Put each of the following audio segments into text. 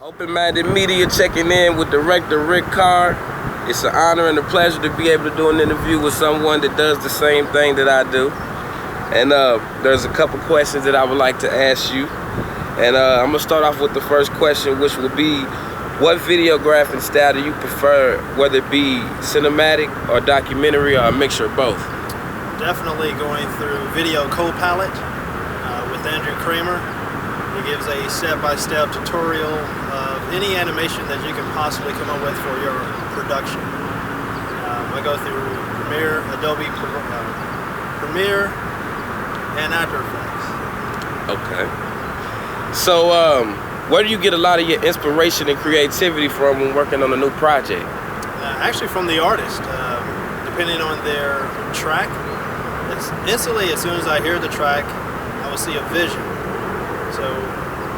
Open-minded media checking in with director Rick Carr. It's an honor and a pleasure to be able to do an interview with someone that does the same thing that I do. And there's a couple questions that I would like to ask you. And I'm gonna start off with the first question, which will be, what videographing style do you prefer, whether it be cinematic or documentary or a mixture of both? Definitely going through Video Co-Pilot with Andrew Kramer. He gives a step-by-step tutorial of any animation that you can possibly come up with for your production. I go through Premiere, Adobe Premiere, and After Effects. Okay. So, where do you get a lot of your inspiration and creativity from when working on a new project? Actually from the artist, depending on their track. Instantly, as soon as I hear the track, I will see a vision. So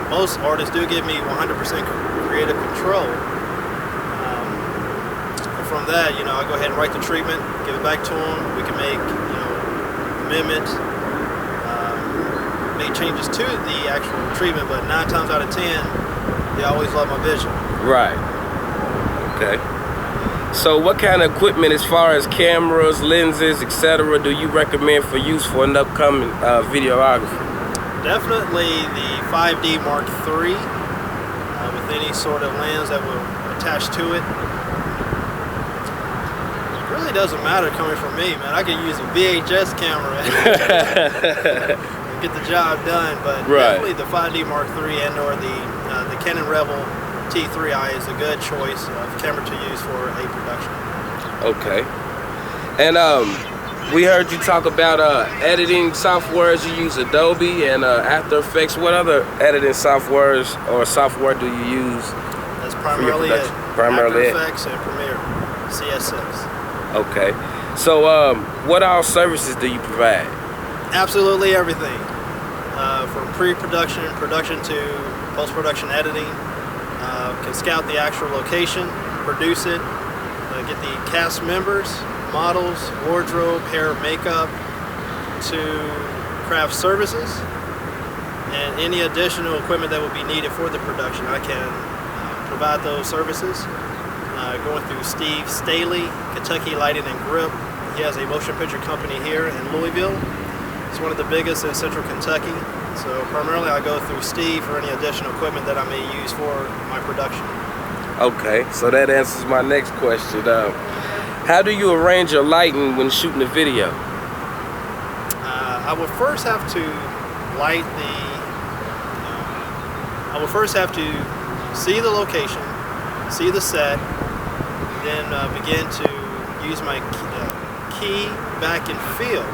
most artists do give me 100% creative control. From that, I go ahead and write the treatment, give it back to them. We can make, amendments, make changes to the actual treatment, but 9 times out of 10, they always love my vision. Right. Okay. So what kind of equipment, as far as cameras, lenses, etc., do you recommend for use for an upcoming videographer? Definitely the 5D Mark III with any sort of lens that will attach to it. It really doesn't matter coming from me, man. I could use a VHS camera and get the job done, but definitely the 5D Mark III and or the Canon Rebel T3i is a good choice of camera to use for a production. Okay. And we heard you talk about editing softwares. You use Adobe and After Effects. What other editing softwares or software do you use? That's primarily it. Primarily After Effects and Premiere, CS6. Okay. So what all services do you provide? Absolutely everything. From pre-production, production to post-production editing. Can scout the actual location, produce it, get the cast members, models, wardrobe, hair, makeup, to craft services, and any additional equipment that would be needed for the production. I can provide those services. Going through Steve Staley, Kentucky Lighting and Grip. He has a motion picture company here in Louisville. It's one of the biggest in central Kentucky. So primarily I go through Steve for any additional equipment that I may use for my production. Okay, so that answers my next question. How do you arrange your lighting when shooting a video? I would first have to light I would first have to see the location, see the set, then begin to use my key, back, and fill.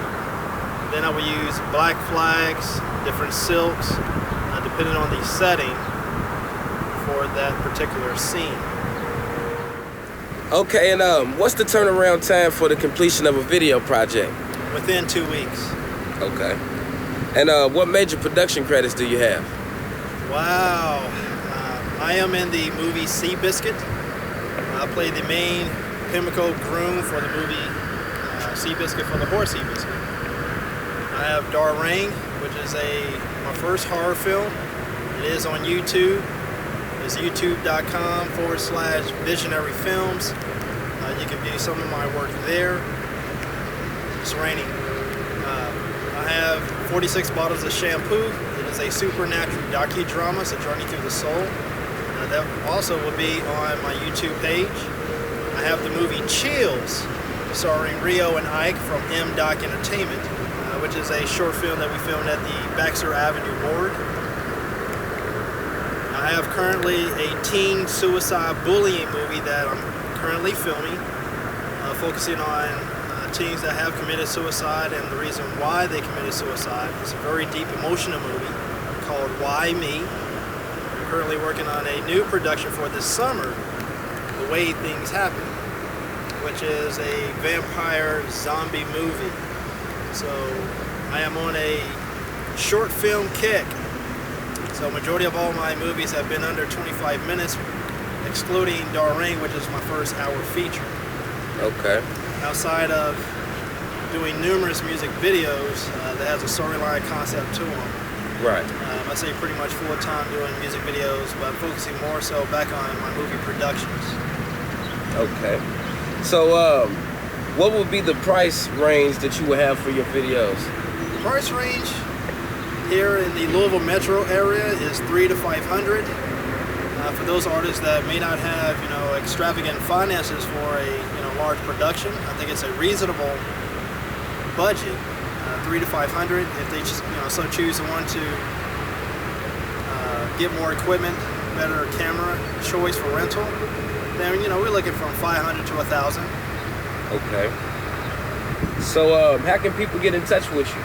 Then I will use black flags, different silks, depending on the setting for that particular scene. Okay, and what's the turnaround time for the completion of a video project? Within 2 weeks. Okay. And what major production credits do you have? Wow. I am in the movie Seabiscuit. I play the main Pimlico groom for the movie Seabiscuit, for the horse Seabiscuit. I have Darrain, which is my first horror film. It is on YouTube. It's youtube.com/visionary films. You can view some of my work there. It's raining. I have 46 bottles of shampoo. It is a supernatural docudrama. It's a journey through the soul. That also will be on my YouTube page. I have the movie Chills, starring Rio and Ike from M-Doc Entertainment, which is a short film that we filmed at the Baxter Avenue Ward. I have currently a teen suicide bullying movie that I'm currently filming, focusing on teens that have committed suicide and the reason why they committed suicide. It's a very deep emotional movie called Why Me? I'm currently working on a new production for this summer, The Way Things Happen, which is a vampire zombie movie. So I am on a short film kick. So majority of all my movies have been under 25 minutes, excluding Darrain, which is my first hour feature. Okay. Outside of doing numerous music videos that has a storyline concept to them, Right. I say pretty much full time doing music videos, but focusing more so back on my movie productions. Okay. So, what would be the price range that you would have for your videos? The price range here in the Louisville metro area is $300 to $500. For those artists that may not have, extravagant finances for a, large production, I think it's a reasonable budget, $300 to $500. If they just, so choose to want to get more equipment, better camera choice for rental, then we're looking from $500 to $1,000. Okay. So, how can people get in touch with you?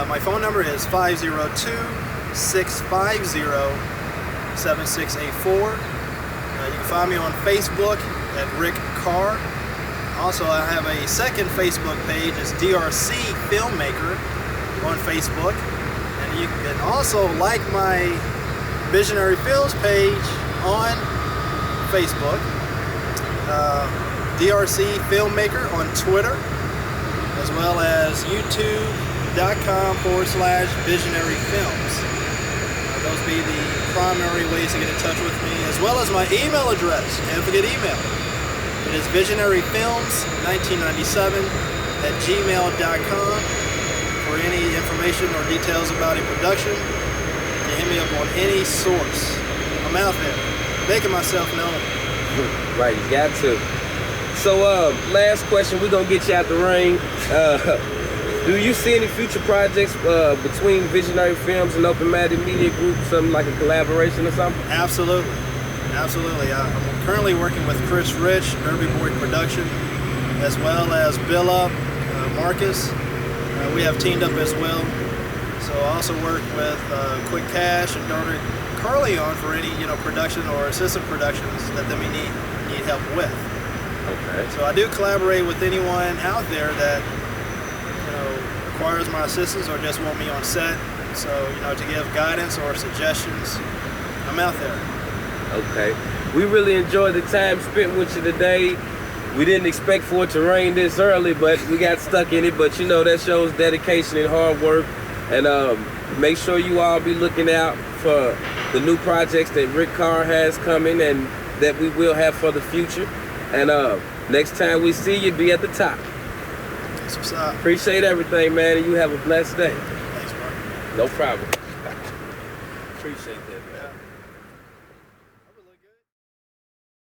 My phone number is 502-650-7684. You can find me on Facebook at Rick Carr. Also, I have a second Facebook page, it's DRC Filmmaker on Facebook. And you can also like my Visionary Films page on Facebook. DRC Filmmaker on Twitter, as well as youtube.com/Visionary Films. Those be the primary ways to get in touch with me, as well as my email address. Can't forget email. It is visionaryfilms1997@gmail.com. For any information or details about a production, you can hit me up on any source. I'm out there, making myself known. Right, you got to. So, last question, we're gonna get you out the ring. Do you see any future projects between Visionary Films and Open Minded Media Group, something like a collaboration or something? Absolutely, absolutely. I'm currently working with Chris Rich, Derby Boy Production, as well as Bill Up, Marcus. We have teamed up as well. So I also work with Quick Cash and daughter Carleon for any production or assistant productions that they may need help with. Okay. So I do collaborate with anyone out there that requires my assistance or just want me on set. So to give guidance or suggestions, I'm out there. Okay. We really enjoyed the time spent with you today. We didn't expect for it to rain this early, but we got stuck in it. But that shows dedication and hard work. And make sure you all be looking out for the new projects that Rick Carr has coming and that we will have for the future. And next time we see you, be at the top. That's what's up. Appreciate everything, man, and you have a blessed day. Thanks, bro. No problem. Appreciate that, man. Yeah.